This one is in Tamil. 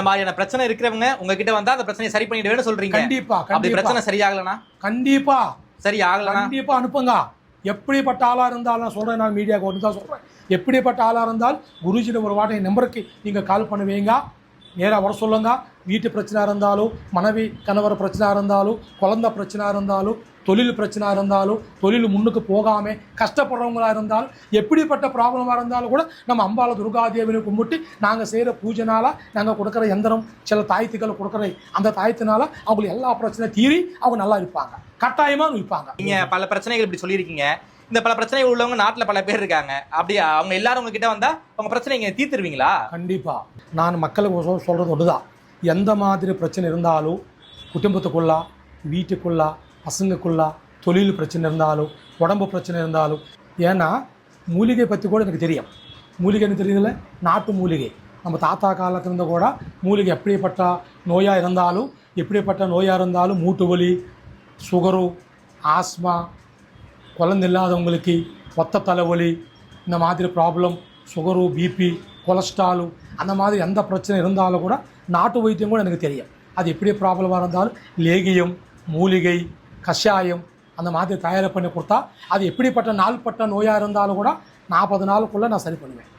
இந்த மாதிரியான பிரச்சனை இருக்கிறவங்க உங்ககிட்ட வந்தா அந்த பிரச்சனையை சரி பண்ணிடுவேன்னு சொல்றீங்க. கண்டிப்பா அப்படி பிரச்சனை சரியாகலனா கண்டிப்பா சரியாகலனா கண்டிப்பா அனுப்புங்க. எப்படிப்பட்ட ஆளா இருந்தாலும் நான் சொல்றேன், நான் மீடியாவுக்கு ஒன்று தான் சொல்றேன். எப்படிப்பட்ட ஆளா இருந்தால் குருஜியோட ஒரு வாட்டை நம்பருக்கு நீங்க கால் பண்ணுவீங்க, நேராக வர சொல்லுங்க. வீட்டு பிரச்சனை இருந்தாலும், மனைவி கணவர் பிரச்சனை இருந்தாலும், குழந்தை பிரச்சனை இருந்தாலும், தொழில் பிரச்சனை இருந்தாலும், தொழில் முன்னுக்கு போகாமல் கஷ்டப்படுறவங்களா இருந்தாலும், எப்படிப்பட்ட ப்ராப்ளமாக இருந்தாலும் கூட நம்ம அம்பாளை துர்காதேவியை கும்பிட்டு நாங்கள் செய்கிற பூஜைனால நாங்கள் கொடுக்குற எந்திரம் சில தாயத்துக்களை கொடுக்குற அந்த தாயத்தினால அவங்களுக்கு எல்லா பிரச்சனையும் தீரி அவங்க நல்லா இருப்பாங்க, கட்டாயமாக இருப்பாங்க. நீங்கள் பல பிரச்சனைகள் இப்படி சொல்லியிருக்கீங்க. இந்த பல பிரச்சனைகள் உள்ளவங்க நாட்டில் பல பேர் இருக்காங்க. அப்படி அவங்க எல்லாரும் உங்ககிட்ட வந்தால் அவங்க பிரச்சனை நீங்கள் தீர்த்துருவீங்களா? கண்டிப்பாக. நான் மக்களுக்கு சொல்கிறது ஒன்று தான், எந்த மாதிரி பிரச்சனை இருந்தாலும் குடும்பத்துக்குள்ளா, வீட்டுக்குள்ளா, பசங்களுக்குள்ளா, தொழில் பிரச்சனை இருந்தாலும், உடம்பு பிரச்சனை இருந்தாலும், ஏன்னா மூலிகை பற்றி கூட எனக்கு தெரியும். மூலிகைன்னு தெரியுதுல்ல, நாட்டு மூலிகை. நம்ம தாத்தா காலத்திலிருந்து கூட மூலிகை எப்படிப்பட்ட நோயாக இருந்தாலும், எப்படிப்பட்ட நோயாக இருந்தாலும், மூட்டு வலி, சுகரு, ஆஸ்மா, குழந்தை இல்லாதவங்களுக்கு ஒத்த தலைவலி, இந்த மாதிரி ப்ராப்ளம், சுகரு, பிபி, கொலஸ்ட்ராலு, அந்த மாதிரி எந்த பிரச்சனை இருந்தாலும் கூட நாட்டு வைத்தியம் கூட எனக்கு தெரியும். அது எப்படி ப்ராப்ளமாக இருந்தாலும் லேகியம், மூலிகை, கஷாயம் அந்த மாதிரி தயார் பண்ணி கொடுத்தா அது எப்படிப்பட்ட நாள்பட்ட நோயாக இருந்தாலும் கூட 40 நாளுக்குள்ளே நான் சரி பண்ணுவேன்.